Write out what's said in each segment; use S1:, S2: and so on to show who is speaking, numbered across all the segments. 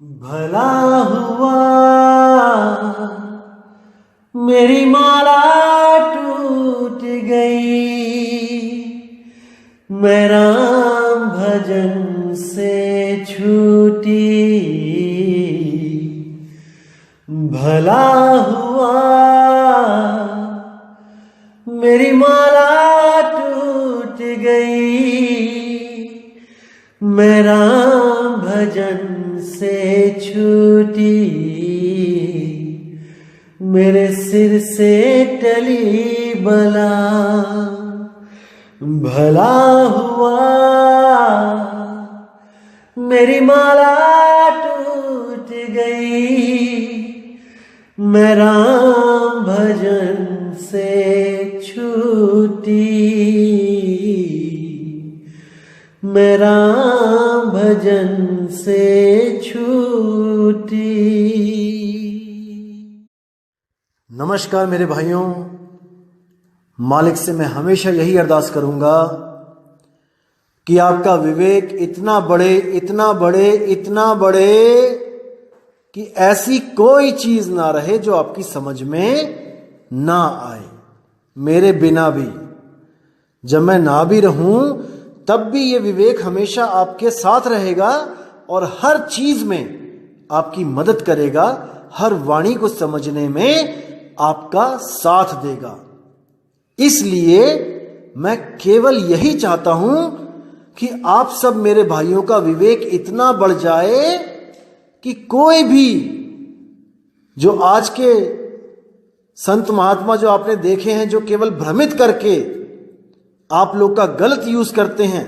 S1: भला हुआ मेरी माला टूट गई, मैं राम भजन से छूटी। भला हुआ मेरी माला टूट गई, मैं राम भजन से छूटी। मेरे सिर से टली बला, भला हुआ मेरी माला टूट गई, मैं राम भजन से छूटी। मैं राम भजन से छूटी। नमस्कार मेरे भाइयों, मालिक से मैं हमेशा यही अरदास करूंगा कि आपका विवेक इतना बढ़े, इतना बढ़े, इतना बढ़े कि ऐसी कोई चीज ना रहे जो आपकी समझ में ना आए। मेरे बिना भी, जब मैं ना भी रहूं तब भी ये विवेक हमेशा आपके साथ रहेगा और हर चीज में आपकी मदद करेगा, हर वाणी को समझने में आपका साथ देगा। इसलिए मैं केवल यही चाहता हूं कि आप सब मेरे भाइयों का विवेक इतना बढ़ जाए कि कोई भी जो आज के संत महात्मा जो आपने देखे हैं, जो केवल भ्रमित करके आप लोग का गलत यूज करते हैं,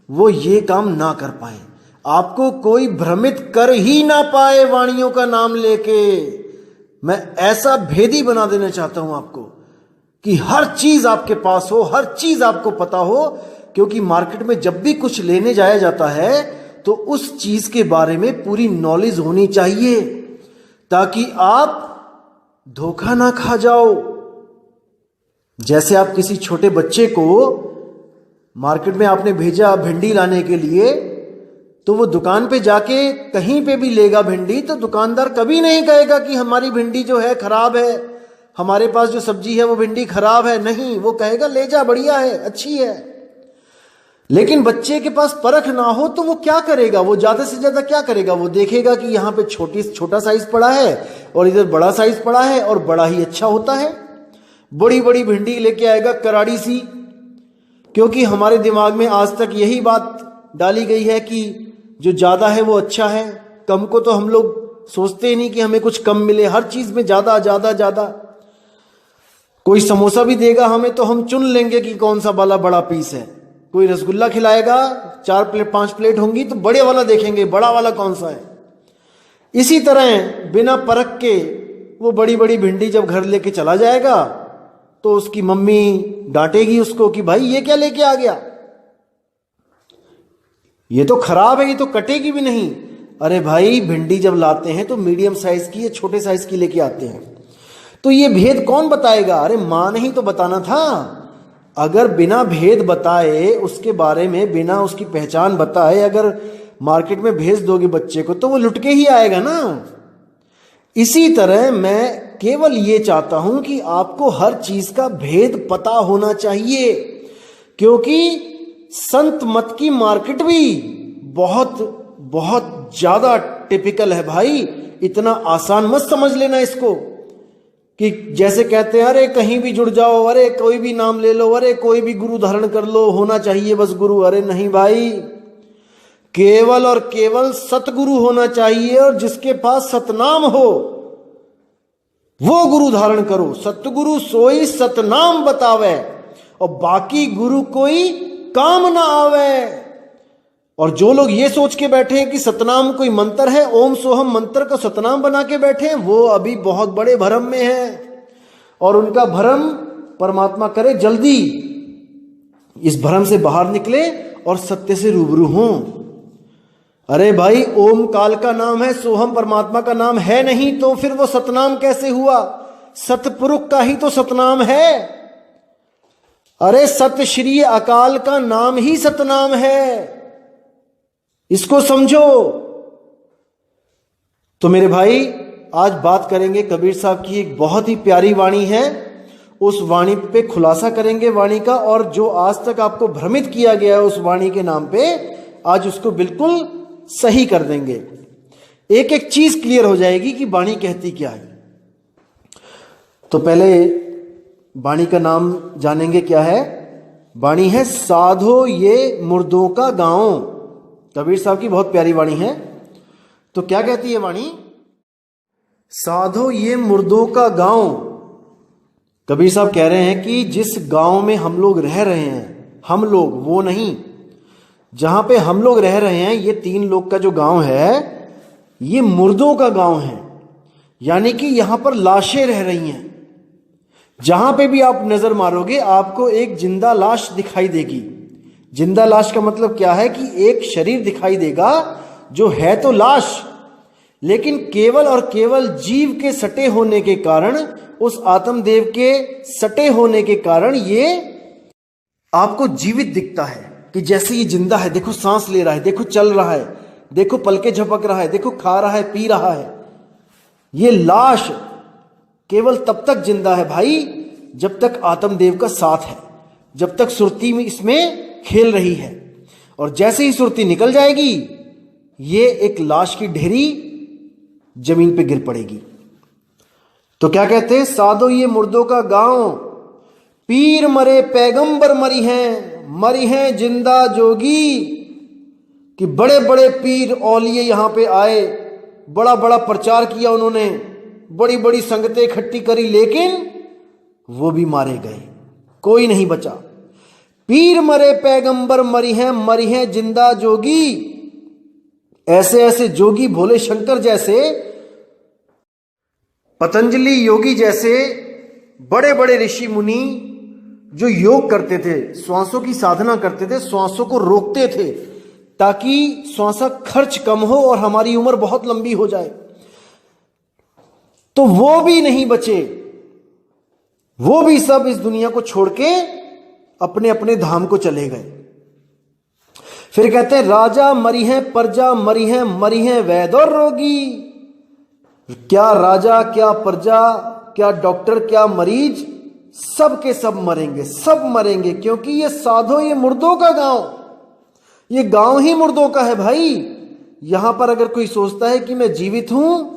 S1: वो ये काम ना कर पाए। आपको कोई भ्रमित कर ही ना पाए वाणियों का नाम लेके। मैं ऐसा भेदी बना देना चाहता हूं आपको कि हर चीज आपके पास हो, हर चीज आपको पता हो। क्योंकि मार्केट में जब भी कुछ लेने जाया जाता है तो उस चीज के बारे में पूरी नॉलेज होनी चाहिए, ताकि आप धोखा ना खा जाओ। जैसे आप किसी छोटे बच्चे को मार्केट में आपने भेजा भिंडी लाने के लिए, तो वो दुकान पे जाके कहीं पे भी लेगा भिंडी, तो दुकानदार कभी नहीं कहेगा कि हमारी भिंडी जो है खराब है, हमारे पास जो सब्जी है वो भिंडी खराब है। नहीं, वो कहेगा ले जा, बढ़िया है, अच्छी है। लेकिन बच्चे के पास परख ना हो तो वो क्या करेगा? वो ज्यादा से ज्यादा क्या करेगा? वो देखेगा कि यहाँ पे छोटा साइज पड़ा है और इधर बड़ा साइज पड़ा है और बड़ा ही अच्छा होता है। बड़ी बड़ी भिंडी लेके आएगा, कराड़ी सी। क्योंकि हमारे दिमाग में आज तक यही बात डाली गई है कि जो ज्यादा है वो अच्छा है, कम को तो हम लोग सोचते ही नहीं कि हमें कुछ कम मिले। हर चीज में ज्यादा ज्यादा ज्यादा। कोई समोसा भी देगा हमें तो हम चुन लेंगे कि कौन सा वाला बड़ा पीस है। कोई रसगुल्ला खिलाएगा, 4 प्लेट 5 प्लेट होंगी तो बड़े वाला देखेंगे, बड़ा वाला कौन सा है। इसी तरह बिना परख के वो बड़ी बड़ी भिंडी जब घर लेके चला जाएगा तो उसकी मम्मी डांटेगी उसको कि भाई ये क्या लेके आ गया, ये तो खराब है, ये तो कटेगी भी नहीं। अरे भाई, भिंडी जब लाते हैं तो मीडियम साइज की या छोटे साइज की लेके आते हैं, तो ये भेद कौन बताएगा? अरे मां ने ही तो बताना था। अगर बिना भेद बताए, उसके बारे में बिना उसकी पहचान बताए अगर मार्केट में भेज दोगे बच्चे को तो वो लुट के ही आएगा ना। इसी तरह मैं केवल ये चाहता हूं कि आपको हर चीज का भेद पता होना चाहिए। क्योंकि संत मत की मार्केट भी बहुत बहुत ज्यादा टिपिकल है भाई। इतना आसान मत समझ लेना इसको कि जैसे कहते हैं अरे कहीं भी जुड़ जाओ, अरे कोई भी नाम ले लो, अरे कोई भी गुरु धारण कर लो, होना चाहिए बस गुरु। अरे नहीं भाई, केवल और केवल सतगुरु होना चाहिए, और जिसके पास सतनाम हो वो गुरु धारण करो। सतगुरु सोई सतनाम बतावे, और बाकी गुरु कोई काम ना आवे। और जो लोग ये सोच के बैठे हैं कि सतनाम कोई मंत्र है, ओम सोहम मंत्र को सतनाम बना के बैठे हैं, वो अभी बहुत बड़े भ्रम में है। और उनका भ्रम परमात्मा करे जल्दी इस भ्रम से बाहर निकले और सत्य से रूबरू हों। अरे भाई, ओम काल का नाम है, सोहम परमात्मा का नाम है नहीं, तो फिर वो सतनाम कैसे हुआ? सतपुरुष का ही तो सतनाम है। अरे सत श्री अकाल का नाम ही सतनाम है, इसको समझो। तो मेरे भाई, आज बात करेंगे कबीर साहब की एक बहुत ही प्यारी वाणी है, उस वाणी पे खुलासा करेंगे वाणी का, और जो आज तक आपको भ्रमित किया गया है उस वाणी के नाम पे, आज उसको बिल्कुल सही कर देंगे। एक एक चीज क्लियर हो जाएगी कि वाणी कहती क्या है। तो पहले वाणी का नाम जानेंगे, क्या है वाणी? है साधो ये मुर्दों का गांव। कबीर साहब की बहुत प्यारी वाणी है। तो क्या कहती है वाणी? साधो ये मुर्दों का गांव। कबीर साहब कह रहे हैं कि जिस गांव में हम लोग रह रहे हैं, हम लोग वो नहीं, जहां पे हम लोग रह रहे हैं, ये 3 लोग का जो गांव है, ये मुर्दों का गांव है। यानी कि यहां पर लाशें रह रही हैं। जहां पे भी आप नजर मारोगे आपको एक जिंदा लाश दिखाई देगी। जिंदा लाश का मतलब क्या है कि एक शरीर दिखाई देगा जो है तो लाश, लेकिन केवल और केवल जीव के सटे होने के कारण, उस आत्मदेव के सटे होने के कारण ये आपको जीवित दिखता है कि जैसे ये जिंदा है। देखो सांस ले रहा है, देखो चल रहा है, देखो पलके झपक रहा है, देखो खा रहा है, पी रहा है। ये लाश केवल तब तक जिंदा है भाई जब तक आत्मदेव का साथ है, जब तक सुरती में इसमें खेल रही है। और जैसे ही सुरती निकल जाएगी, ये एक लाश की ढेरी जमीन पे गिर पड़ेगी। तो क्या कहते हैं? साधो ये मुर्दों का गांव, पीर मरे पैगंबर मरी हैं जिंदा जोगी। कि बड़े बड़े पीर औलिये यहां पे आए, बड़ा बड़ा प्रचार किया उन्होंने, बड़ी बड़ी संगतें इकट्ठी करी, लेकिन वो भी मारे गए, कोई नहीं बचा। पीर मरे पैगंबर मरी हैं जिंदा जोगी। ऐसे ऐसे जोगी, भोले शंकर जैसे, पतंजलि योगी जैसे बड़े बड़े ऋषि मुनि जो योग करते थे, श्वासों की साधना करते थे, श्वासों को रोकते थे ताकि श्वासा खर्च कम हो और हमारी उम्र बहुत लंबी हो जाए, तो वो भी नहीं बचे। वो भी सब इस दुनिया को छोड़ के अपने अपने धाम को चले गए। फिर कहते हैं राजा मरी हैं, प्रजा मरी हैं वैद और रोगी। क्या राजा, क्या प्रजा, क्या डॉक्टर, क्या मरीज, सब के सब मरेंगे, सब मरेंगे, क्योंकि ये साधो ये मुर्दों का गांव, ये गांव ही मुर्दों का है भाई। यहां पर अगर कोई सोचता है कि मैं जीवित हूं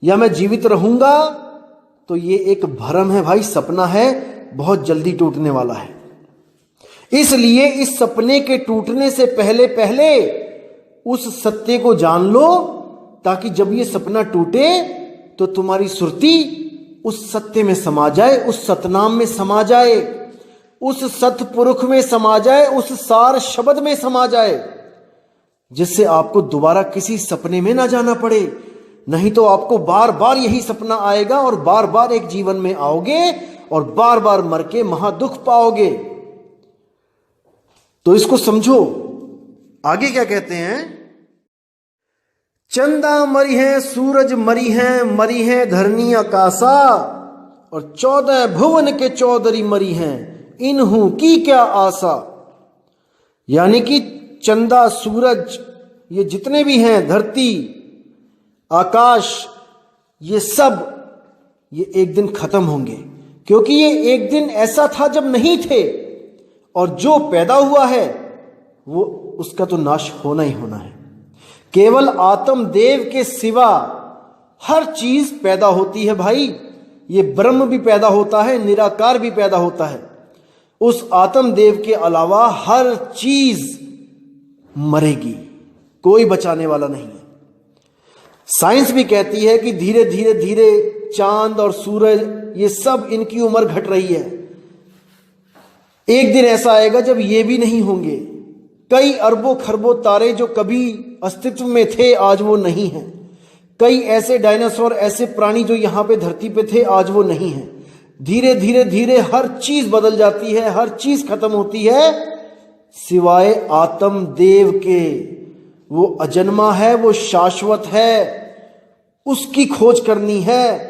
S1: या मैं जीवित रहूंगा, तो ये एक भ्रम है भाई, सपना है, बहुत जल्दी टूटने वाला है। इसलिए इस सपने के टूटने से पहले पहले उस सत्य को जान लो, ताकि जब ये सपना टूटे तो तुम्हारी सुरती उस सत्य में समा जाए, उस सतनाम में समा जाए, उस सतपुरुष में समा जाए, उस सार शब्द में समा जाए, जिससे आपको दोबारा किसी सपने में ना जाना पड़े। नहीं तो आपको बार बार यही सपना आएगा और बार बार एक जीवन में आओगे और बार बार मर के महादुख पाओगे। तो इसको समझो। आगे क्या कहते हैं? चंदा मरी है, सूरज मरी है धरनी आकाशा, और 14 भुवन के चौधरी मरी हैं, इन्हू की क्या आशा। यानी कि चंदा, सूरज, ये जितने भी हैं, धरती, आकाश, ये सब ये एक दिन खत्म होंगे, क्योंकि ये एक दिन ऐसा था जब नहीं थे, और जो पैदा हुआ है वो उसका तो नाश होना ही होना है। केवल आत्मदेव के सिवा हर चीज पैदा होती है भाई। ये ब्रह्म भी पैदा होता है, निराकार भी पैदा होता है। उस आत्मदेव के अलावा हर चीज मरेगी, कोई बचाने वाला नहीं है। साइंस भी कहती है कि धीरे धीरे धीरे चांद और सूरज, ये सब इनकी उम्र घट रही है। एक दिन ऐसा आएगा जब ये भी नहीं होंगे। कई अरबों खरबों तारे जो कभी अस्तित्व में थे, आज वो नहीं हैं। कई ऐसे डायनासोर, ऐसे प्राणी जो यहां पे धरती पे थे, आज वो नहीं हैं। धीरे धीरे धीरे हर चीज बदल जाती है, हर चीज खत्म होती है, सिवाय आत्मदेव के। वो अजन्मा है, वो शाश्वत है, उसकी खोज करनी है।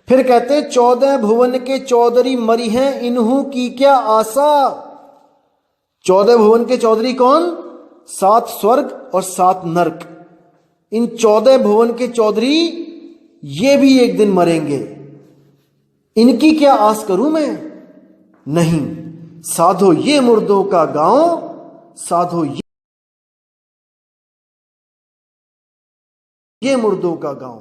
S1: फिर कहते हैं 14 भुवन के चौधरी मरी हैं, इन्हू की क्या आशा। 14 भुवन के चौधरी कौन? 7 स्वर्ग और 7 नरक, इन 14 भुवन के चौधरी ये भी एक दिन मरेंगे। इनकी क्या आस करूं मैं? नहीं, साधो ये मुर्दों का गांव, साधो ये मुर्दों का गांव।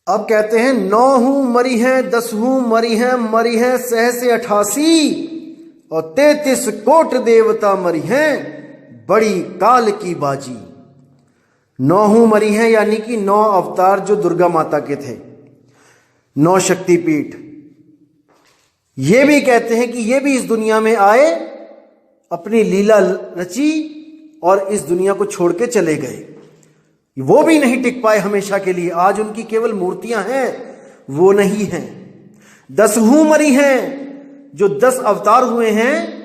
S1: अब कहते हैं 9 हूं मरी हैं, 10 हूं मरी हैं सहस 88 और 33 कोट देवता मरी हैं बड़ी काल की बाजी। 9 हूं मरी हैं यानी कि 9 अवतार जो दुर्गा माता के थे, 9 शक्तिपीठ। ये भी कहते हैं कि ये भी इस दुनिया में आए, अपनी लीला रची और इस दुनिया को छोड़ के चले गए। वो भी नहीं टिक पाए हमेशा के लिए। आज उनकी केवल मूर्तियां हैं, वो नहीं हैं। 10 हूं मरी हैं, जो 10 अवतार हुए हैं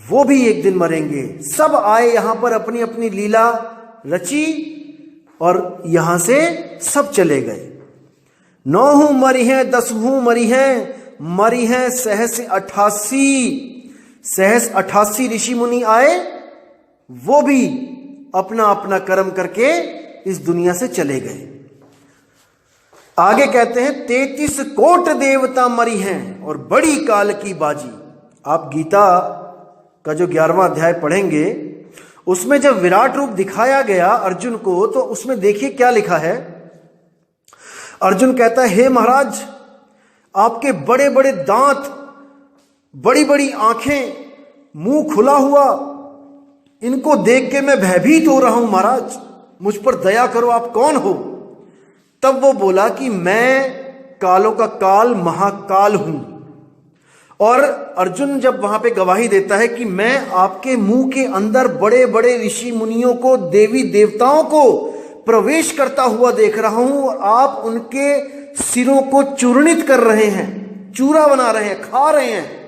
S1: वो भी एक दिन मरेंगे। सब आए यहां पर, अपनी अपनी लीला रची और यहां से सब चले गए। 9 हूं मरी हैं, 10 हूं मरी हैं सहस 88। सहस 88 ऋषि मुनि आए, वो भी अपना अपना कर्म करके इस दुनिया से चले गए। आगे कहते हैं 33 कोट देवता मरी हैं और बड़ी काल की बाजी। आप गीता का जो 11वां अध्याय पढ़ेंगे, उसमें जब विराट रूप दिखाया गया अर्जुन को, तो उसमें देखिए क्या लिखा है। अर्जुन कहता है, हे महाराज, आपके बड़े बड़े दांत, बड़ी बड़ी आंखें, मुंह खुला हुआ, इनको देख के मैं भयभीत हो रहा हूं महाराज, मुझ पर दया करो, आप कौन हो? तब वो बोला कि मैं कालों का काल महाकाल हूं। और अर्जुन जब वहां पे गवाही देता है कि मैं आपके मुंह के अंदर बड़े बड़े ऋषि मुनियों को, देवी देवताओं को प्रवेश करता हुआ देख रहा हूं और आप उनके सिरों को चूर्णित कर रहे हैं, चूरा बना रहे हैं, खा रहे हैं।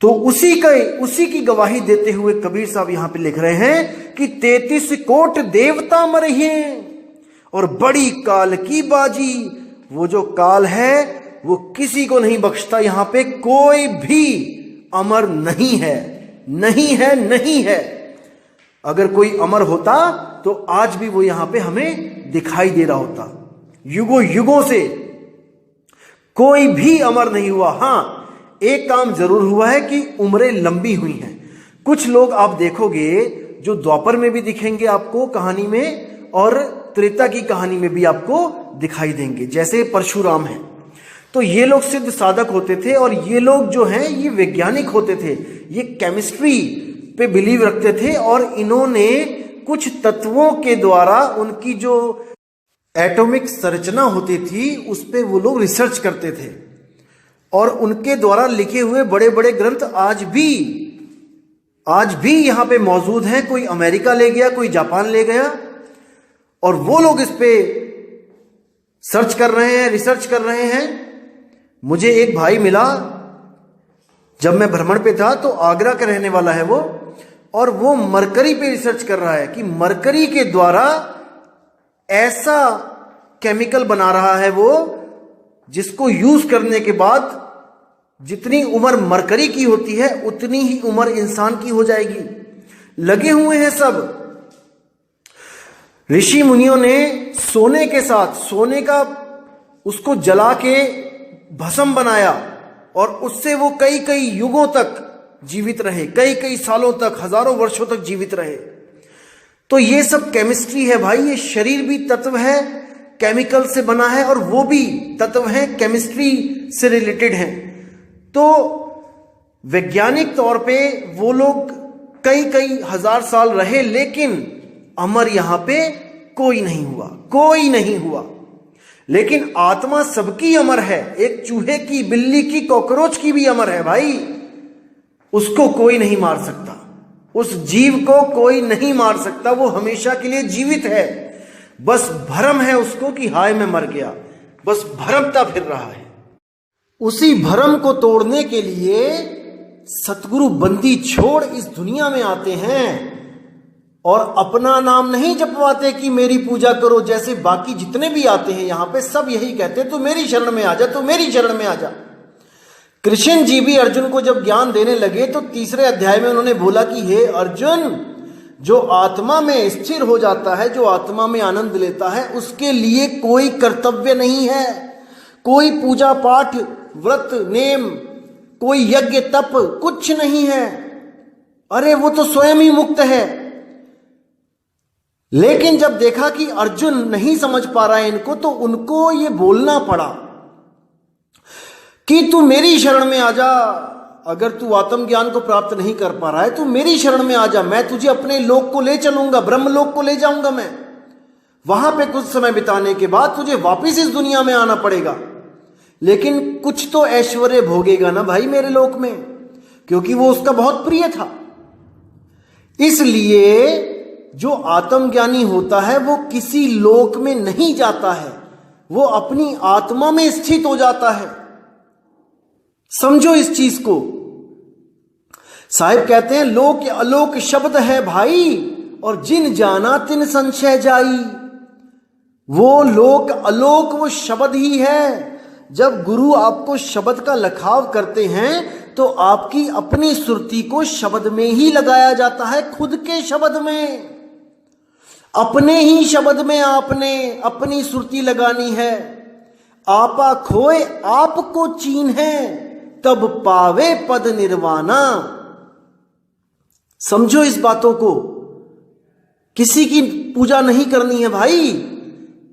S1: तो उसी की गवाही देते हुए कबीर साहब यहां पे लिख रहे हैं कि 33 कोट देवता मरे हैं और बड़ी काल की बाजी। वो जो काल है वो किसी को नहीं बख्शता। यहां पे कोई भी अमर नहीं है, नहीं है, नहीं है। अगर कोई अमर होता तो आज भी वो यहां पे हमें दिखाई दे रहा होता। युगों युगों से कोई भी अमर नहीं हुआ। हां, एक काम जरूर हुआ है कि उम्रें लंबी हुई हैं। कुछ लोग आप देखोगे जो द्वापर में भी दिखेंगे आपको कहानी में, और त्रेता की कहानी में भी आपको दिखाई देंगे, जैसे परशुराम हैं। तो ये लोग सिद्ध साधक होते थे और ये लोग जो हैं ये वैज्ञानिक होते थे, ये केमिस्ट्री पे बिलीव रखते थे और इन्होंने कुछ तत्वों के द्वारा उनकी जो एटॉमिक संरचना होती थी उस पे वो लोग रिसर्च करते थे और उनके द्वारा लिखे हुए बड़े बड़े ग्रंथ आज भी यहां पे मौजूद हैं। कोई अमेरिका ले गया, कोई जापान ले गया और वो लोग इस पे सर्च कर रहे हैं, रिसर्च कर रहे हैं। मुझे एक भाई मिला जब मैं भ्रमण पे था, तो आगरा का रहने वाला है वो, और वो मरकरी पे रिसर्च कर रहा है कि मरकरी के द्वारा ऐसा केमिकल बना रहा है वो, जिसको यूज करने के बाद जितनी उम्र मरकरी की होती है उतनी ही उम्र इंसान की हो जाएगी। लगे हुए हैं सब। ऋषि मुनियों ने सोने के साथ, सोने का उसको जला के भस्म बनाया और उससे वो कई कई युगों तक जीवित रहे, कई कई सालों तक, हजारों वर्षों तक जीवित रहे। तो ये सब केमिस्ट्री है भाई। ये शरीर भी तत्व है, केमिकल से बना है, और वो भी तत्व है, केमिस्ट्री से रिलेटेड है। तो वैज्ञानिक तौर पे वो लोग कई कई हजार साल रहे, लेकिन अमर यहां पे कोई नहीं हुआ, कोई नहीं हुआ। लेकिन आत्मा सबकी अमर है। एक चूहे की, बिल्ली की, कॉकरोच की भी अमर है भाई। उसको कोई नहीं मार सकता, उस जीव को कोई नहीं मार सकता। वो हमेशा के लिए जीवित है। बस भ्रम है उसको कि हाय मैं मर गया, बस भ्रमता फिर रहा है। उसी भ्रम को तोड़ने के लिए सतगुरु बंदी छोड़ इस दुनिया में आते हैं और अपना नाम नहीं जपवाते कि मेरी पूजा करो, जैसे बाकी जितने भी आते हैं यहां पे सब यही कहते तू मेरी शरण में आ जा, तू मेरी शरण में आ जा। कृष्ण जी भी अर्जुन को जब ज्ञान देने लगे तो 3रे अध्याय में उन्होंने बोला कि हे अर्जुन, जो आत्मा में स्थिर हो जाता है, जो आत्मा में आनंद लेता है, उसके लिए कोई कर्तव्य नहीं है, कोई पूजा पाठ व्रत नेम, कोई यज्ञ तप कुछ नहीं है। अरे वो तो स्वयं ही मुक्त है। लेकिन जब देखा कि अर्जुन नहीं समझ पा रहा है इनको, तो उनको ये बोलना पड़ा कि तू मेरी शरण में आ जा। अगर तू आत्मज्ञान को प्राप्त नहीं कर पा रहा है, तू मेरी शरण में आ जा, मैं तुझे अपने लोक को ले चलूंगा, ब्रह्मलोक को ले जाऊंगा मैं। वहां पे कुछ समय बिताने के बाद तुझे वापिस इस दुनिया में आना पड़ेगा, लेकिन कुछ तो ऐश्वर्य भोगेगा ना भाई मेरे लोक में, क्योंकि वो उसका बहुत प्रिय था। इसलिए जो आत्मज्ञानी होता है वो किसी लोक में नहीं जाता है, वो अपनी आत्मा में स्थित हो जाता है। समझो इस चीज को। साहिब कहते हैं लोक अलोक शब्द है भाई, और जिन जाना तिन संशय जाई। वो लोक अलोक वो शब्द ही है। जब गुरु आपको शब्द का लखाव करते हैं तो आपकी अपनी सुरती को शब्द में ही लगाया जाता है, खुद के शब्द में, अपने ही शब्द में आपने अपनी सुरती लगानी है। आपा खोए आपको चीन है, तब पावे पद निर्वाणा। समझो इस बातों को। किसी की पूजा नहीं करनी है भाई,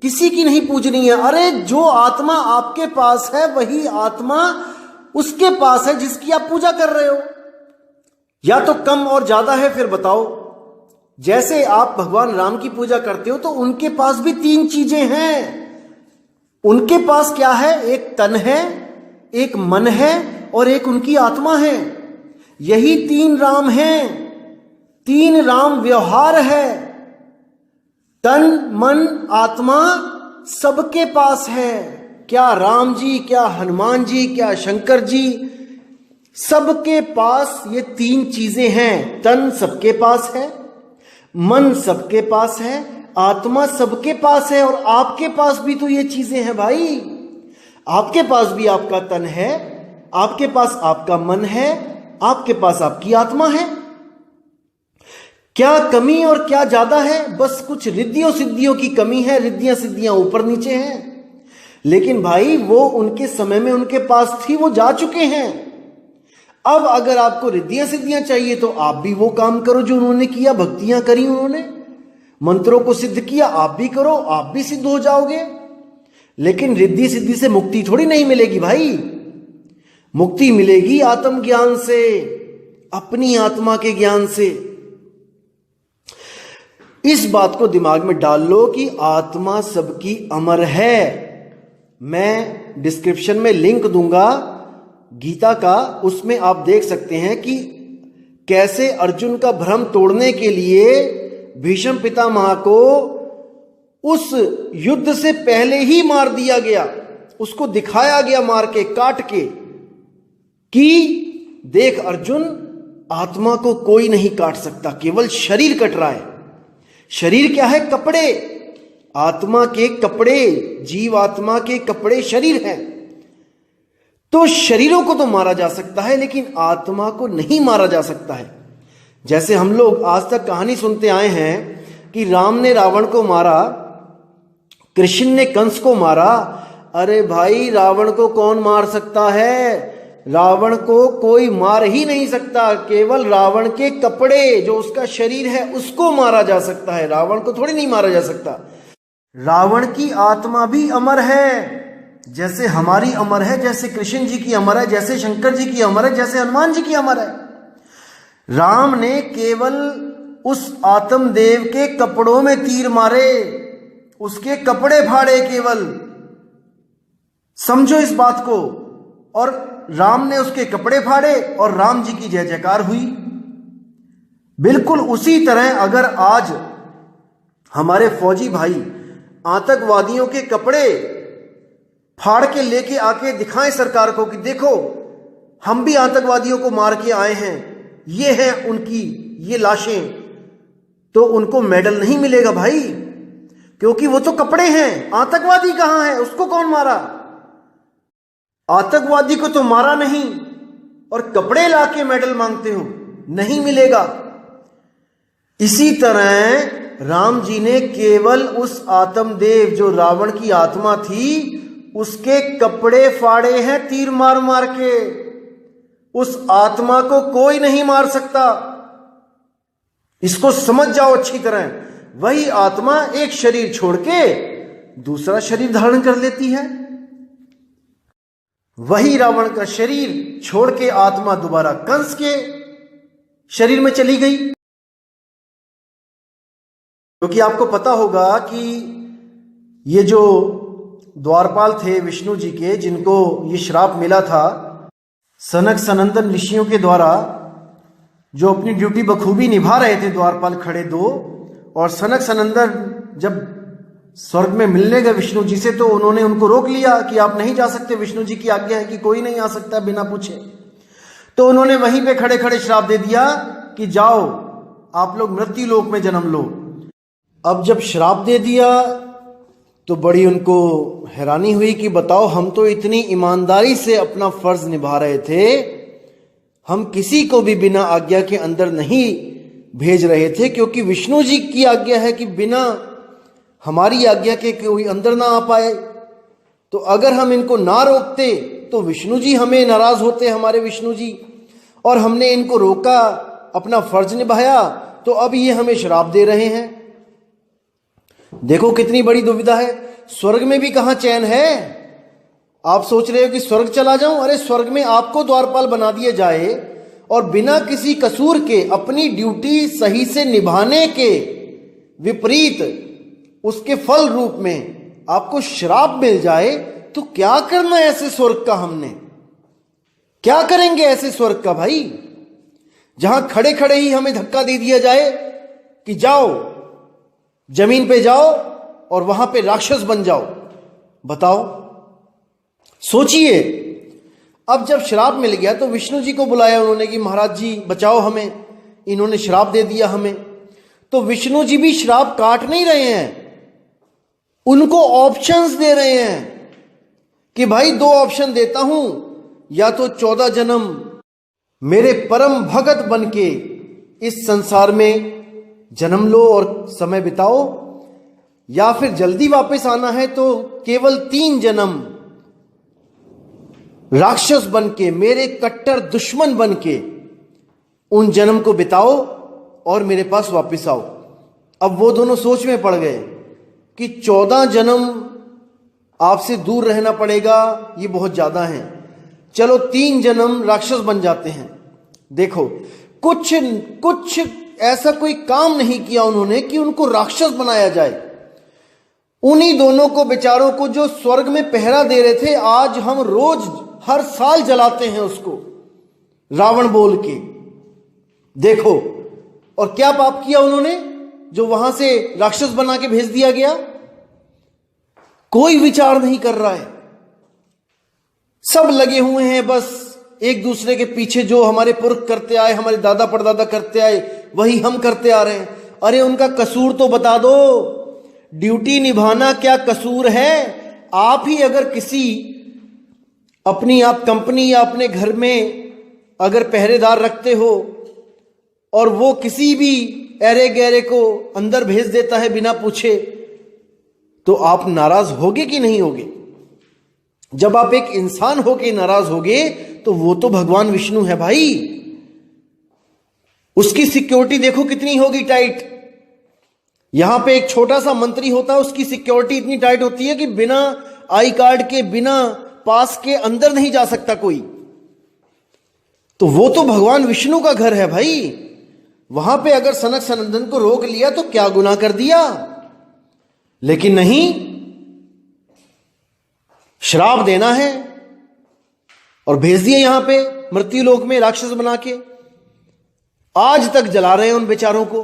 S1: किसी की नहीं पूजनी है। अरे जो आत्मा आपके पास है वही आत्मा उसके पास है जिसकी आप पूजा कर रहे हो। या तो कम और ज्यादा है, फिर बताओ। जैसे आप भगवान राम की पूजा करते हो तो उनके पास भी तीन चीजें हैं। उनके पास क्या है? एक तन है, एक मन है और एक उनकी आत्मा है। यही तीन राम हैं, तीन राम व्यवहार है। तन मन आत्मा सबके पास है। क्या राम जी, क्या हनुमान जी, क्या शंकर जी, सबके पास ये तीन चीजें हैं। तन सबके पास है, मन सबके पास है, आत्मा सबके पास है। और आपके पास भी तो ये चीजें हैं भाई। आपके पास भी आपका तन है, आपके पास आपका मन है, आपके पास आपकी आत्मा है। क्या कमी और क्या ज्यादा है? बस कुछ रिद्धियों सिद्धियों की कमी है, रिद्धियां सिद्धियां ऊपर नीचे हैं। लेकिन भाई वो उनके समय में उनके पास थी, वो जा चुके हैं। अब अगर आपको रिद्धियां सिद्धियां चाहिए तो आप भी वो काम करो जो उन्होंने किया। भक्तियां करी उन्होंने, मंत्रों को सिद्ध किया, आप भी करो, आप भी सिद्ध हो जाओगे। लेकिन रिद्धि सिद्धि से मुक्ति थोड़ी नहीं मिलेगी भाई। मुक्ति मिलेगी आत्मज्ञान से, अपनी आत्मा के ज्ञान से। इस बात को दिमाग में डाल लो कि आत्मा सबकी अमर है। मैं डिस्क्रिप्शन में लिंक दूंगा गीता का, उसमें आप देख सकते हैं कि कैसे अर्जुन का भ्रम तोड़ने के लिए भीष्म पितामह को उस युद्ध से पहले ही मार दिया गया। उसको दिखाया गया मार के, काट के, कि देख अर्जुन, आत्मा को कोई नहीं काट सकता, केवल शरीर कट रहा है। शरीर क्या है? कपड़े। आत्मा के कपड़े, जीव आत्मा के कपड़े शरीर है। तो शरीरों को तो मारा जा सकता है, लेकिन आत्मा को नहीं मारा जा सकता है। जैसे हम लोग आज तक कहानी सुनते आए हैं कि राम ने रावण को मारा, कृष्ण ने कंस को मारा। अरे भाई, रावण को कौन मार सकता है? रावण को कोई मार ही नहीं सकता। केवल रावण के कपड़े, जो उसका शरीर है, उसको मारा जा सकता है। रावण को थोड़ी नहीं मारा जा सकता। रावण की आत्मा भी अमर है, जैसे हमारी अमर है, जैसे कृष्ण जी की अमर है, जैसे शंकर जी की अमर है, जैसे हनुमान जी की अमर है। राम ने केवल उस आत्मदेव के कपड़ों में तीर मारे, उसके कपड़े फाड़े केवल। समझो इस बात को। और राम ने उसके कपड़े फाड़े और राम जी की जय जयकार हुई। बिल्कुल उसी तरह अगर आज हमारे फौजी भाई आतंकवादियों के कपड़े फाड़ के लेके आके दिखाएं सरकार को कि देखो, हम भी आतंकवादियों को मार के आए हैं, ये है उनकी ये लाशें, तो उनको मेडल नहीं मिलेगा भाई, क्योंकि वो तो कपड़े हैं। आतंकवादी कहां है? उसको कौन मारा? आतंकवादी को तो मारा नहीं, और कपड़े लाके मेडल मांगते हो, नहीं मिलेगा। इसी तरह राम जी ने केवल उस आत्मदेव जो रावण की आत्मा थी उसके कपड़े फाड़े हैं तीर मार मार के। उस आत्मा को कोई नहीं मार सकता, इसको समझ जाओ अच्छी तरह। वही आत्मा एक शरीर छोड़ के दूसरा शरीर धारण कर लेती है। वही रावण का शरीर छोड़ के आत्मा दोबारा कंस के शरीर में चली गई। क्योंकि आपको पता होगा कि ये जो द्वारपाल थे विष्णु जी के, जिनको ये श्राप मिला था सनक सनंदन ऋषियों के द्वारा, जो अपनी ड्यूटी बखूबी निभा रहे थे द्वारपाल खड़े दो, और सनक सनंदन जब स्वर्ग में मिलने गए विष्णु जी से तो उन्होंने उनको रोक लिया कि आप नहीं जा सकते, विष्णु जी की आज्ञा है कि कोई नहीं आ सकता बिना पूछे। तो उन्होंने वहीं पे खड़े खड़े श्राप दे दिया कि जाओ आप लोग मृत्यु लोक में जन्म लो। अब जब श्राप दे दिया तो बड़ी उनको हैरानी हुई कि बताओ, हम तो इतनी ईमानदारी से अपना फर्ज निभा रहे थे, हम किसी को भी बिना आज्ञा के अंदर नहीं भेज रहे थे, क्योंकि विष्णु जी की आज्ञा है कि बिना हमारी आज्ञा के कोई अंदर ना आ पाए। तो अगर हम इनको ना रोकते तो विष्णु जी हमें नाराज होते, हमारे विष्णु जी, और हमने इनको रोका, अपना फर्ज निभाया, तो अब ये हमें श्राप दे रहे हैं। देखो कितनी बड़ी दुविधा है। स्वर्ग में भी कहां चैन है। आप सोच रहे हो कि स्वर्ग चला जाऊं, अरे स्वर्ग में आपको द्वारपाल बना दिया जाए और बिना किसी कसूर के अपनी ड्यूटी सही से निभाने के विपरीत उसके फल रूप में आपको श्राप मिल जाए, तो क्या करना है ऐसे स्वर्ग का। हमने क्या करेंगे ऐसे स्वर्ग का भाई, जहां खड़े खड़े ही हमें धक्का दे दिया जाए कि जाओ जमीन पे जाओ और वहां पे राक्षस बन जाओ। बताओ, सोचिए। अब जब श्राप मिल गया तो विष्णु जी को बुलाया उन्होंने कि महाराज जी बचाओ हमें, इन्होंने श्राप दे दिया हमें। तो विष्णु जी भी श्राप काट नहीं रहे हैं, उनको ऑप्शंस दे रहे हैं कि भाई दो ऑप्शन देता हूं, या तो 14 जन्म मेरे परम भगत बन के इस संसार में जन्म लो और समय बिताओ, या फिर जल्दी वापस आना है तो केवल 3 जन्म राक्षस बन के, मेरे कट्टर दुश्मन बन के उन जन्म को बिताओ और मेरे पास वापस आओ। अब वो दोनों सोच में पड़ गए कि 14 जन्म आपसे दूर रहना पड़ेगा, ये बहुत ज्यादा है, चलो 3 जन्म राक्षस बन जाते हैं। देखो कुछ ऐसा कोई काम नहीं किया उन्होंने कि उनको राक्षस बनाया जाए। उन्हीं दोनों को बेचारों को जो स्वर्ग में पहरा दे रहे थे, आज हम रोज हर साल जलाते हैं उसको रावण बोल के। देखो, और क्या पाप किया उन्होंने जो वहां से राक्षस बना के भेज दिया गया। कोई विचार नहीं कर रहा है, सब लगे हुए हैं बस एक दूसरे के पीछे। जो हमारे पुरख करते आए, हमारे दादा परदादा करते आए, वही हम करते आ रहे हैं। अरे उनका कसूर तो बता दो, ड्यूटी निभाना क्या कसूर है। आप ही अगर किसी अपनी आप कंपनी या अपने घर में अगर पहरेदार रखते हो और वो किसी भी ऐरे गैरे को अंदर भेज देता है बिना पूछे, तो आप नाराज होगे कि नहीं होगे। जब आप एक इंसान होके नाराज होगे तो वो तो भगवान विष्णु है भाई, उसकी सिक्योरिटी देखो कितनी होगी टाइट। यहां पे एक छोटा सा मंत्री होता है, उसकी सिक्योरिटी इतनी टाइट होती है कि बिना आई कार्ड के, बिना पास के अंदर नहीं जा सकता कोई। तो वो तो भगवान विष्णु का घर है भाई। वहां पे अगर सनक सनंदन को रोक लिया तो क्या गुनाह कर दिया। लेकिन नहीं, श्राप देना है और भेज दिए यहां पे मृत्यु लोक में राक्षस बना के। आज तक जला रहे हैं उन बेचारों को।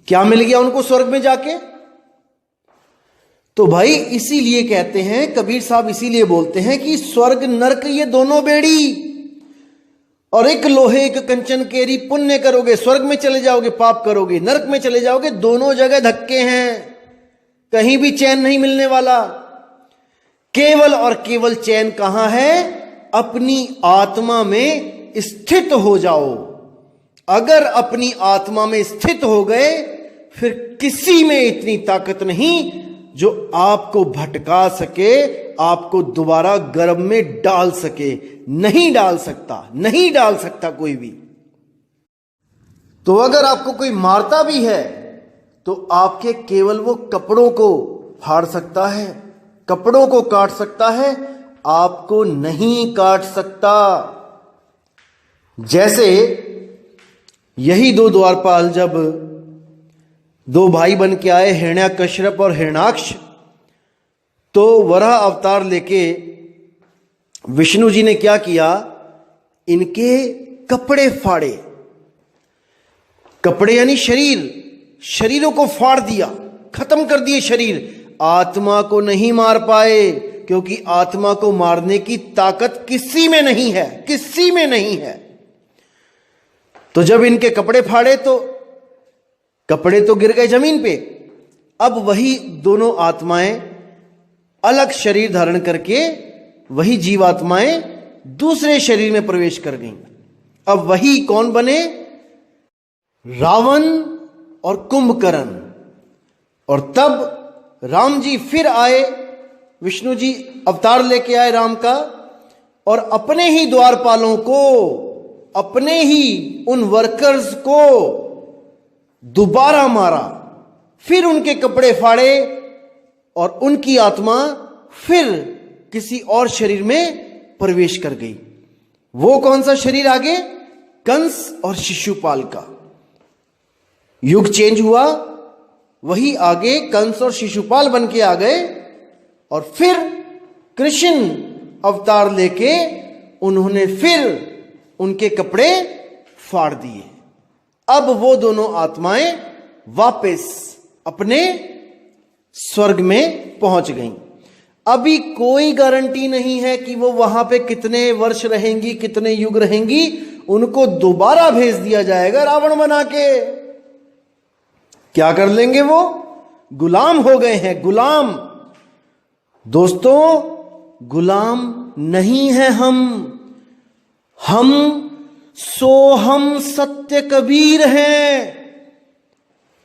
S1: क्या मिल गया उनको स्वर्ग में जाके। तो भाई इसीलिए कहते हैं, कबीर साहब इसीलिए बोलते हैं कि स्वर्ग नरक ये दोनों बेड़ी, और एक लोहे एक कंचन केरी। पुण्य करोगे स्वर्ग में चले जाओगे, पाप करोगे नरक में चले जाओगे। दोनों जगह धक्के हैं, कहीं भी चैन नहीं मिलने वाला। केवल और केवल चैन कहां है, अपनी आत्मा में स्थित हो जाओ, अगर अपनी आत्मा में स्थित हो गए, फिर किसी में इतनी ताकत नहीं जो आपको भटका सके, आपको दोबारा गर्भ में डाल सके। नहीं डाल सकता, नहीं डाल सकता कोई भी। तो अगर आपको कोई मारता भी है तो आपके केवल वो कपड़ों को फाड़ सकता है, कपड़ों को काट सकता है, आपको नहीं काट सकता। जैसे यही दो द्वारपाल जब दो भाई बन के आए, हिरण्याकश्यप और हिरण्याक्ष, तो वराह अवतार लेके विष्णु जी ने क्या किया, इनके कपड़े फाड़े। कपड़े यानी शरीर, शरीरों को फाड़ दिया, खत्म कर दिए शरीर। आत्मा को नहीं मार पाए, क्योंकि आत्मा को मारने की ताकत किसी में नहीं है, किसी में नहीं है। तो जब इनके कपड़े फाड़े तो कपड़े तो गिर गए जमीन पे। अब वही दोनों आत्माएं अलग शरीर धारण करके, वही जीवात्माएं दूसरे शरीर में प्रवेश कर गईं। अब वही कौन बने, रावण और कुंभकर्ण। और तब राम जी फिर आए, विष्णु जी अवतार लेके आए राम का, और अपने ही द्वारपालों को, अपने ही उन वर्कर्स को दोबारा मारा, फिर उनके कपड़े फाड़े और उनकी आत्मा फिर किसी और शरीर में प्रवेश कर गई। वो कौन सा शरीर आगे, कंस और शिशुपाल का। युग चेंज हुआ, वही आगे कंस और शिशुपाल बन के आ गए, और फिर कृष्ण अवतार लेके उन्होंने फिर उनके कपड़े फाड़ दिए। अब वो दोनों आत्माएं वापस अपने स्वर्ग में पहुंच गईं। अभी कोई गारंटी नहीं है कि वो वहां पे कितने वर्ष रहेंगी, कितने युग रहेंगी। उनको दोबारा भेज दिया जाएगा रावण बना के। क्या कर लेंगे वो, गुलाम हो गए हैं, गुलाम। दोस्तों, गुलाम नहीं है हम सोहम सत्य कबीर हैं।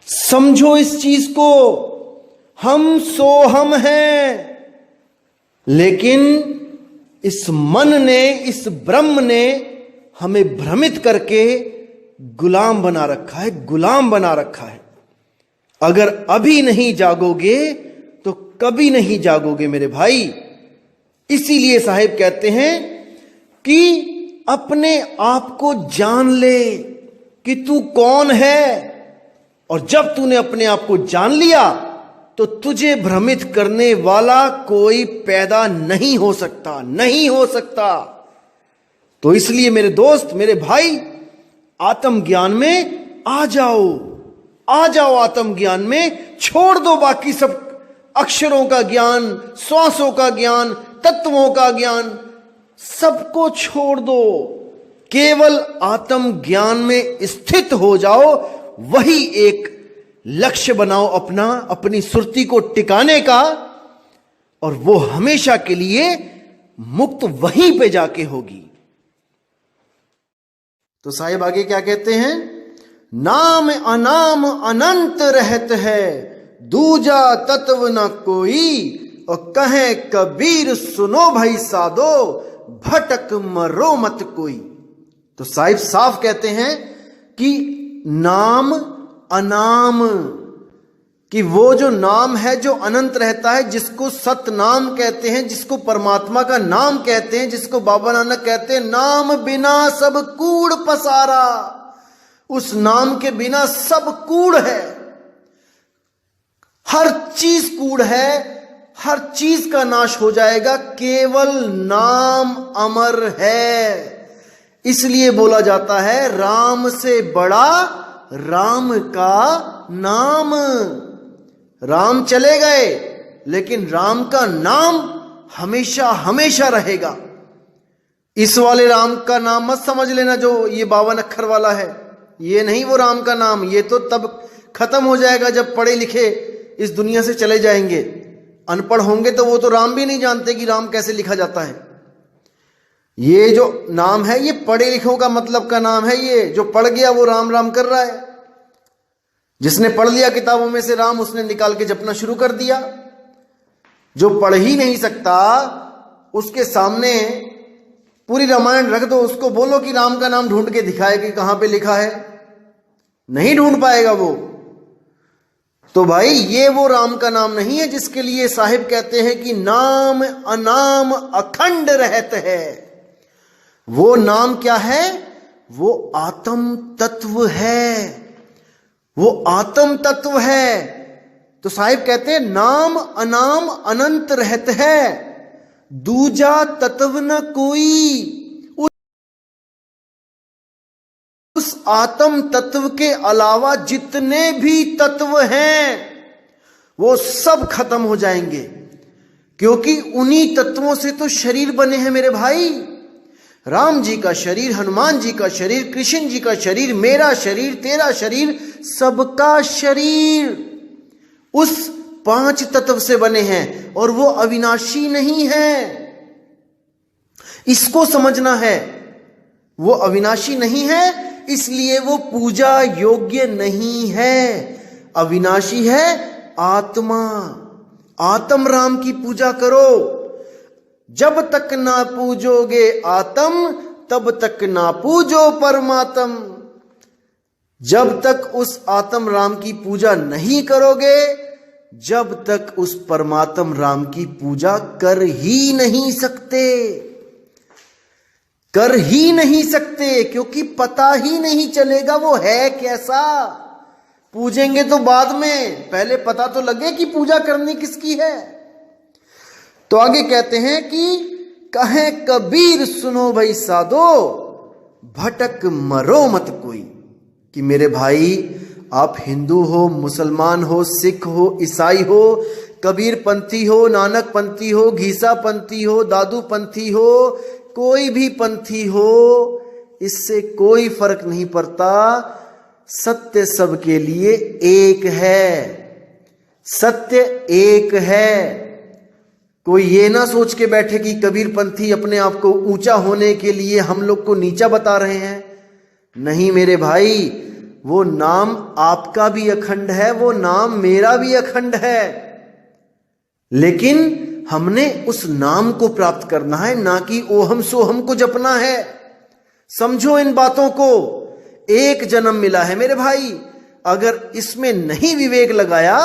S1: समझो इस चीज को, हम सोहम हैं। लेकिन इस मन ने, इस ब्रह्म ने हमें भ्रमित करके गुलाम बना रखा है, गुलाम बना रखा है। अगर अभी नहीं जागोगे तो कभी नहीं जागोगे मेरे भाई। इसीलिए साहिब कहते हैं कि अपने आप को जान ले कि तू कौन है, और जब तूने अपने आप को जान लिया तो तुझे भ्रमित करने वाला कोई पैदा नहीं हो सकता, नहीं हो सकता। तो इसलिए मेरे दोस्त, मेरे भाई, आत्मज्ञान में आ जाओ, आ जाओ आत्मज्ञान में। छोड़ दो बाकी सब अक्षरों का ज्ञान, श्वासों का ज्ञान, तत्वों का ज्ञान, सबको छोड़ दो। केवल आत्मज्ञान में स्थित हो जाओ। वही एक लक्ष्य बनाओ अपना, अपनी सुरती को टिकाने का, और वो हमेशा के लिए मुक्त वहीं पे जाके होगी। तो साहिब आगे क्या कहते हैं, नाम अनाम अनंत रहत है, दूजा तत्व न कोई, और कहे कबीर सुनो भाई साधो, भटक मरो मत कोई। तो साहिब साफ कहते हैं कि नाम अनाम, कि वो जो नाम है जो अनंत रहता है, जिसको सत नाम कहते हैं, जिसको परमात्मा का नाम कहते हैं, जिसको बाबा नानक कहते हैं नाम बिना सब कूड़ पसारा। उस नाम के बिना सब कूड़ है, हर चीज कूड़ है, हर चीज का नाश हो जाएगा। केवल नाम अमर है। इसलिए बोला जाता है राम से बड़ा राम का नाम। राम चले गए, लेकिन राम का नाम हमेशा हमेशा रहेगा। इस वाले राम का नाम मत समझ लेना जो ये 52 अक्षर वाला है, ये नहीं वो राम का नाम। ये तो तब खत्म हो जाएगा जब पढ़े लिखे इस दुनिया से चले जाएंगे। अनपढ़ होंगे तो वो तो राम भी नहीं जानते कि राम कैसे लिखा जाता है। ये जो नाम है ये पढ़े लिखों का मतलब का नाम है। ये जो पढ़ गया वो राम राम कर रहा है। जिसने पढ़ लिया किताबों में से राम, उसने निकाल के जपना शुरू कर दिया। जो पढ़ ही नहीं सकता उसके सामने पूरी रामायण रख दो, उसको बोलो कि राम का नाम ढूंढ के दिखाए कि कहां पे लिखा है, नहीं ढूंढ पाएगा वो। तो भाई ये वो राम का नाम नहीं है जिसके लिए साहिब कहते हैं कि नाम अनाम अखंड रहत है। वो नाम क्या है? वो आत्म तत्व है, वो आत्म तत्व है। तो साहिब कहते हैं नाम अनाम अनंत रहत है, दूजा तत्व न कोई। उस आत्म तत्व के अलावा जितने भी तत्व हैं वो सब खत्म हो जाएंगे, क्योंकि उन्हीं तत्वों से तो शरीर बने हैं मेरे भाई। राम जी का शरीर, हनुमान जी का शरीर, कृष्ण जी का शरीर, मेरा शरीर, तेरा शरीर, सबका शरीर उस 5 तत्व से बने हैं और वो अविनाशी नहीं है। इसको समझना है। वो अविनाशी नहीं है, इसलिए वो पूजा योग्य नहीं है। अविनाशी है आत्मा। आत्म राम की पूजा करो। जब तक ना पूजोगे आत्म, तब तक ना पूजो परमात्म। जब तक उस आत्म राम की पूजा नहीं करोगे, जब तक उस परमात्म राम की पूजा कर ही नहीं सकते, कर ही नहीं सकते, क्योंकि पता ही नहीं चलेगा वो है कैसा। पूजेंगे तो बाद में, पहले पता तो लगे कि पूजा करनी किसकी है। तो आगे कहते हैं कि कहे कबीर सुनो भाई साधो, भटक मरो मत कोई। कि मेरे भाई आप हिंदू हो, मुसलमान हो, सिख हो, ईसाई हो, कबीर पंथी हो, नानक पंथी हो, घीसा पंथी हो, दादू पंथी हो, कोई भी पंथी हो, इससे कोई फर्क नहीं पड़ता। सत्य सबके लिए एक है, सत्य एक है। कोई ये ना सोच के बैठे कि कबीर पंथी अपने आप को ऊंचा होने के लिए हम लोग को नीचा बता रहे हैं। नहीं मेरे भाई, वो नाम आपका भी अखंड है, वो नाम मेरा भी अखंड है, लेकिन हमने उस नाम को प्राप्त करना है, ना कि ओहम सोहम को जपना है। समझो इन बातों को। एक जन्म मिला है मेरे भाई, अगर इसमें नहीं विवेक लगाया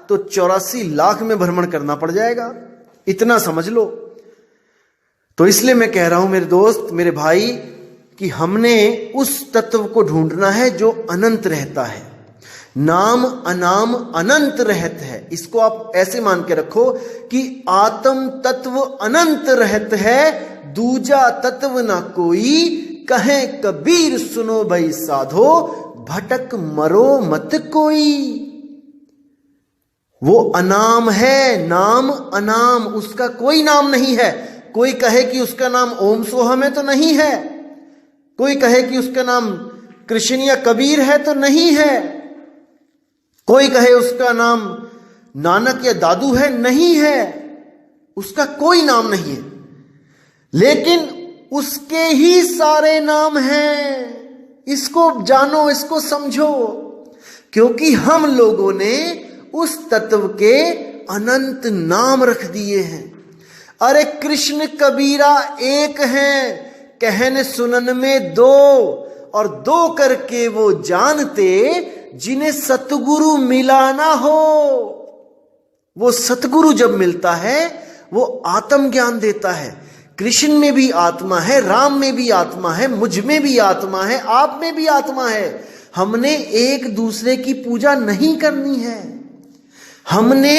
S1: तो 84 लाख में भ्रमण करना पड़ जाएगा, इतना समझ लो। तो इसलिए मैं कह रहा हूं मेरे दोस्त, मेरे भाई, कि हमने उस तत्व को ढूंढना है जो अनंत रहता है। नाम अनाम अनंत रहत है। इसको आप ऐसे मान के रखो कि आत्म तत्व अनंत रहत है, दूजा तत्व ना कोई। कहे कबीर सुनो भाई साधो, भटक मरो मत कोई। वो अनाम है, नाम अनाम, उसका कोई नाम नहीं है। कोई कहे कि उसका नाम ओम सोहम है तो नहीं है, कोई कहे कि उसका नाम कृष्ण या कबीर है तो नहीं है, कोई कहे उसका नाम नानक या दादू है, नहीं है, उसका कोई नाम नहीं है। लेकिन उसके ही सारे नाम हैं। इसको जानो, इसको समझो, क्योंकि हम लोगों ने उस तत्व के अनंत नाम रख दिए हैं। अरे कृष्ण कबीरा एक हैं, कहन सुनन में दो, और दो करके वो जानते जिन्हें सतगुरु मिला ना हो। वो सतगुरु जब मिलता है वो आत्म ज्ञान देता है। कृष्ण में भी आत्मा है, राम में भी आत्मा है, मुझ में भी आत्मा है, आप में भी आत्मा है। हमने एक दूसरे की पूजा नहीं करनी है, हमने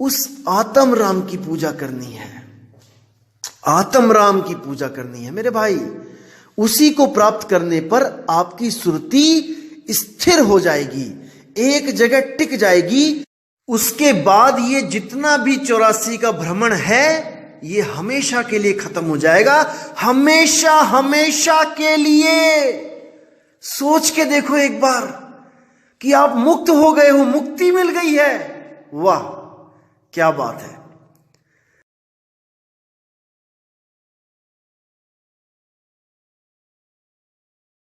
S1: उस आत्म राम की पूजा करनी है, आत्म राम की पूजा करनी है मेरे भाई। उसी को प्राप्त करने पर आपकी सुरती स्थिर हो जाएगी, एक जगह टिक जाएगी। उसके बाद ये जितना भी 84 का भ्रमण है ये हमेशा के लिए खत्म हो जाएगा, हमेशा हमेशा के लिए। सोच के देखो एक बार कि आप मुक्त हो गए हो, मुक्ति मिल गई है। वाह क्या बात है।